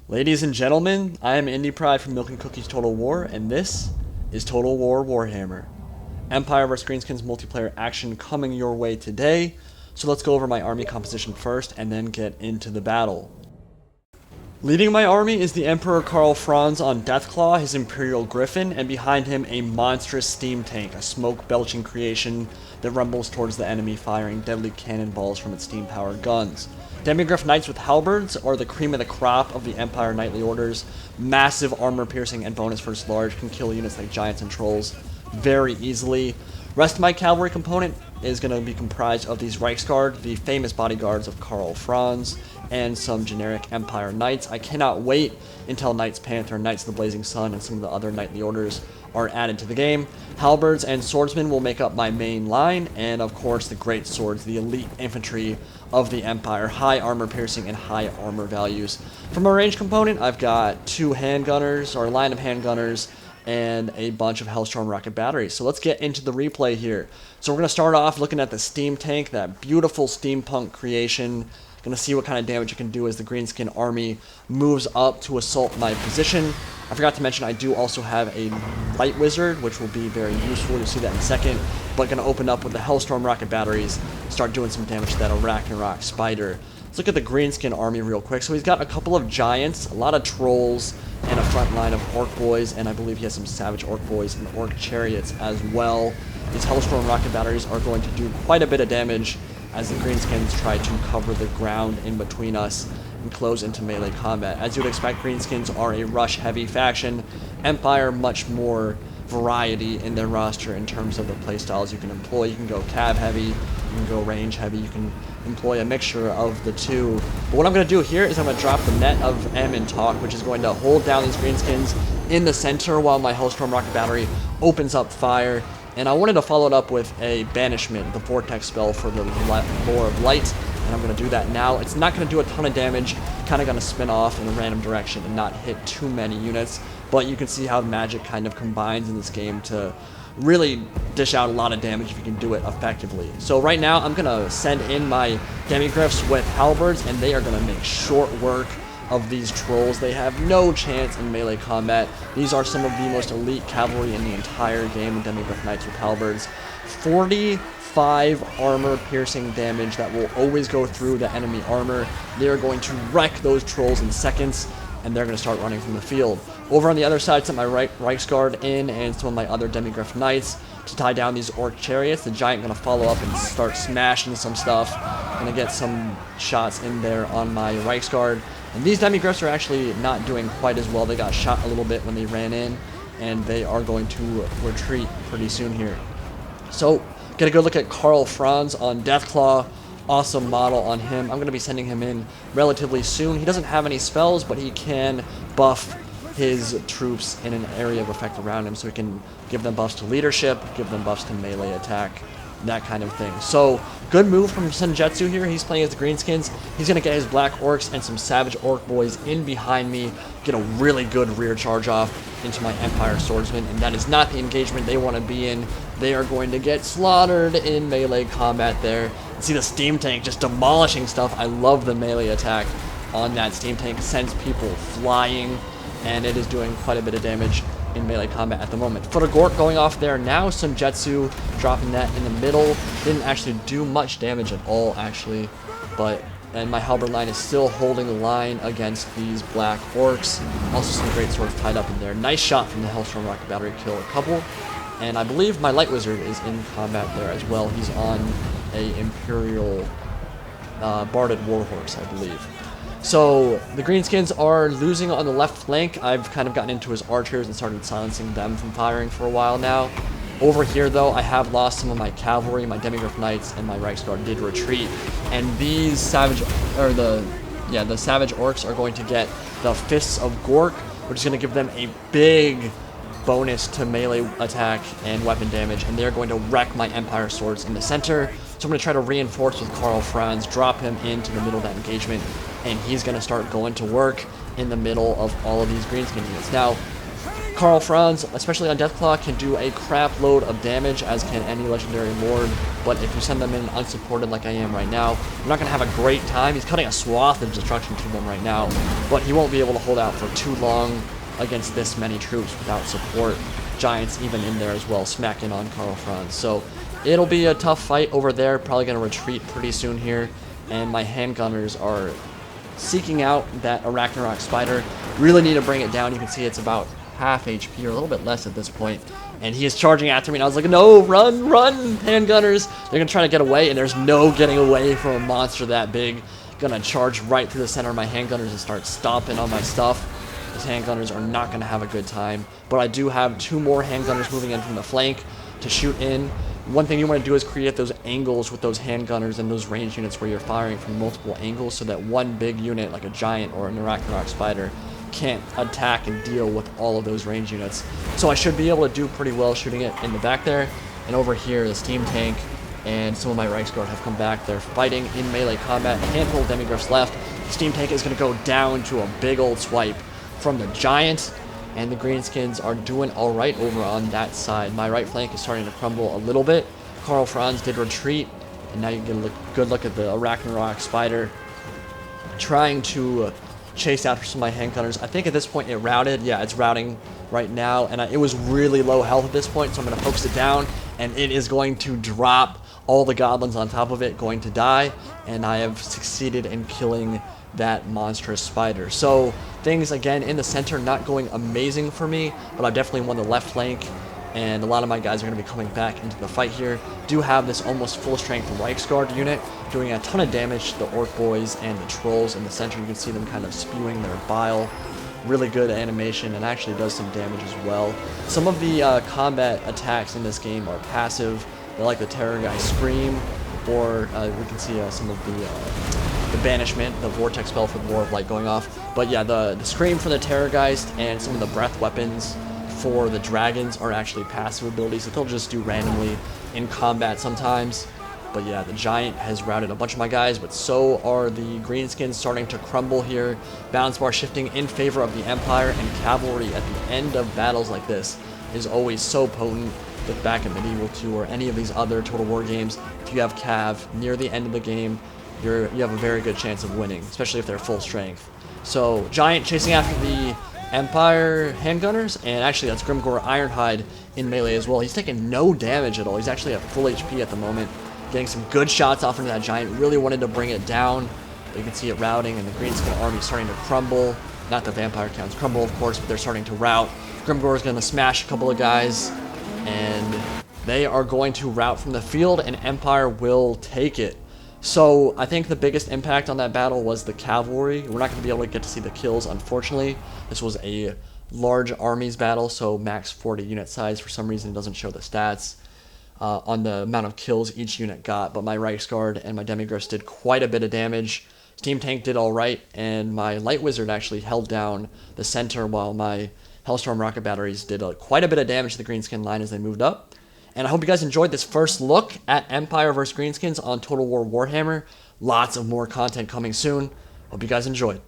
Ladies and gentlemen, I am Indie Pride from Milk and Cookies Total War, and this is Total War Warhammer. Empire vs Greenskins multiplayer action coming your way today, so let's go over my army composition first and then get into the battle. Leading my army is the Emperor Karl Franz on Deathclaw, his Imperial Griffon, and behind him a monstrous steam tank, a smoke-belching creation that rumbles towards the enemy, firing deadly cannonballs from its steam-powered guns. Demigryph Knights with halberds are the cream of the crop of the Empire Knightly Orders. Massive armor piercing and bonus versus large, can kill units like giants and trolls very easily. Rest of my cavalry component is going to be comprised of these Reiksguard, the famous bodyguards of Karl Franz, and some generic Empire Knights. I cannot wait until Knights Panther, Knights of the Blazing Sun, and some of the other Knightly Orders are added to the game. Halberds and swordsmen will make up my main line, and of course the great swords, the elite infantry of the Empire, high armor piercing and high armor values. From a range component, I've got two handgunners, or a line of handgunners, and a bunch of Hellstorm rocket batteries. So let's get into the replay here. So we're going to start off looking at the steam tank, that beautiful steampunk creation. Going to see what kind of damage it can do as the Greenskin army moves up to assault my position. I forgot to mention I do also have a light wizard, which will be very useful. You'll see that in a second. But going to open up with the Hellstorm rocket batteries, start doing some damage to that Arachnarok spider. Let's look at the Greenskin army real quick. So he's got a couple of giants, a lot of trolls, and a front line of orc boys, and I believe he has some savage orc boys and orc chariots as well. These Hellstorm rocket batteries are going to do quite a bit of damage as the Greenskins try to cover the ground in between us and close into melee combat. As you would expect, Greenskins are a rush-heavy faction. Empire, much more variety in their roster in terms of the playstyles you can employ. You can go cav-heavy, you can go range-heavy, you can employ a mixture of the two. But what I'm going to do here is I'm going to drop the net of M and Talk, which is going to hold down these Greenskins in the center while my Hellstorm rocket battery opens up fire. And I wanted to follow it up with a Banishment, the Vortex spell for the Lore of Light, and I'm going to do that now. It's not going to do a ton of damage, kind of going to spin off in a random direction and not hit too many units, but you can see how magic kind of combines in this game to really dish out a lot of damage if you can do it effectively. So right now I'm going to send in my Demigryphs with halberds, and they are going to make short work of these trolls. They have no chance in melee combat. These are some of the most elite cavalry in the entire game, the Demigryph Knights with halberds. 45 armor piercing damage that will always go through the enemy armor. They are going to wreck those trolls in seconds, and they're going to start running from the field. Over on the other side, set my Reiksguard in and some of my other Demigryph Knights to tie down these orc chariots. The giant going to follow up and start smashing some stuff. Going to get some shots in there on my Reiksguard. And these Demigryphs are actually not doing quite as well. They got shot a little bit when they ran in, and they are going to retreat pretty soon here. So, get a good look at Karl Franz on Deathclaw. Awesome model on him. I'm going to be sending him in relatively soon. He doesn't have any spells, but he can buff his troops in an area of effect around him, so he can give them buffs to leadership, give them buffs to melee attack, that kind of thing. So, good move from Senjutsu here. He's playing as the Greenskins. He's going to get his Black Orcs and some Savage Orc Boys in behind me, get a really good rear charge off into my Empire Swordsmen, and that is not the engagement they want to be in. They are going to get slaughtered in melee combat there. See the steam tank just demolishing stuff. I love the melee attack on that steam tank. It sends people flying, and it is doing quite a bit of damage in melee combat at the moment. Foot of Gork going off there now. Senjutsu dropping that in the middle. Didn't actually do much damage at all, actually. And my halberd line is still holding the line against these black orcs. Also some great swords tied up in there. Nice shot from the Hellstorm rocket battery, kill a couple. And I believe my light wizard is in combat there as well. He's on a Imperial Barded Warhorse, I believe. So, the Greenskins are losing on the left flank. I've kind of gotten into his archers and started silencing them from firing for a while now. Over here, though, I have lost some of my cavalry. My Demigryph Knights and my Reiksguard did retreat. And these Savage Orcs are going to get the Fists of Gork, which is going to give them a big bonus to melee attack and weapon damage, and they're going to wreck my Empire Swords in the center. So I'm going to try to reinforce with Karl Franz, drop him into the middle of that engagement, and he's going to start going to work in the middle of all of these Greenskin units. Now, Karl Franz, especially on Deathclaw, can do a crap load of damage, as can any legendary lord, but if you send them in unsupported like I am right now, you're not going to have a great time. He's cutting a swath of destruction to them right now, but he won't be able to hold out for too long against this many troops without support. Giants even in there as well, smacking on Karl Franz. So it'll be a tough fight over there, probably going to retreat pretty soon here, and my handgunners are seeking out that Arachnarok spider. Really need to bring it down. You can see it's about half HP, or a little bit less at this point, and he is charging after me, and I was like, no, run, run, handgunners. They're gonna try to get away, and there's no getting away from a monster that big. Gonna charge right through the center of my handgunners and start stomping on my stuff. These handgunners are not gonna have a good time, but I do have 2 more handgunners moving in from the flank to shoot in. One thing you want to do is create those angles with those handgunners and those range units where you're firing from multiple angles, so that one big unit like a giant or an Arachnarok spider can't attack and deal with all of those range units. So I should be able to do pretty well shooting it in the back there. And over here, the steam tank and some of my Reiksguard have come back. They're fighting in melee combat. A handful of Demigryphs left. The steam tank is going to go down to a big old swipe from the giant. And the Greenskins are doing alright over on that side. My right flank is starting to crumble a little bit. Karl Franz did retreat. And now you get a good look at the Arachnarok spider trying to chase after some of my handgunners. I think at this point it routed. Yeah, it's routing right now. And it was really low health at this point, so I'm going to focus it down. And it is going to drop all the goblins on top of it, going to die. And I have succeeded in killing that monstrous spider. So things again in the center not going amazing for me, but I've definitely won the left flank, and a lot of my guys are going to be coming back into the fight here. Do have this almost full strength Reiksguard unit doing a ton of damage to the orc boys and the trolls in the center. You can see them kind of spewing their bile. Really good animation, and actually does some damage as well. Some of the combat attacks in this game are passive. They're like the Terror Guy Scream, or we can see some of the Banishment, the Vortex spell for the War of Light going off. But yeah, the Scream for the Terrorgeist and some of the breath weapons for the dragons are actually passive abilities that they'll just do randomly in combat sometimes. But yeah, the giant has routed a bunch of my guys, but so are the Greenskins starting to crumble here. Balance bar shifting in favor of the Empire, and cavalry at the end of battles like this is always so potent. Look back at Medieval 2 or any of these other Total War games. If you have Cav near the end of the game, you have a very good chance of winning, especially if they're full strength. So giant chasing after the Empire handgunners, and actually that's Grimgor Ironhide in melee as well. He's taking no damage at all. He's actually at full HP at the moment, getting some good shots off into that giant. Really wanted to bring it down, but you can see it routing, and the Greenskin army starting to crumble. Not the vampire counts crumble, of course, but they're starting to rout. Grimgor is going to smash a couple of guys, and they are going to rout from the field, and Empire will take it. So I think the biggest impact on that battle was the cavalry. We're not going to be able to get to see the kills, unfortunately. This was a large armies battle, so max 40 unit size. For some reason, it doesn't show the stats on the amount of kills each unit got, but my Reiksguard and my Demigryphs did quite a bit of damage. Steam Tank did alright, and my Light Wizard actually held down the center while my Hellstorm rocket batteries did quite a bit of damage to the Greenskin line as they moved up. And I hope you guys enjoyed this first look at Empire vs. Greenskins on Total War Warhammer. Lots of more content coming soon. Hope you guys enjoyed.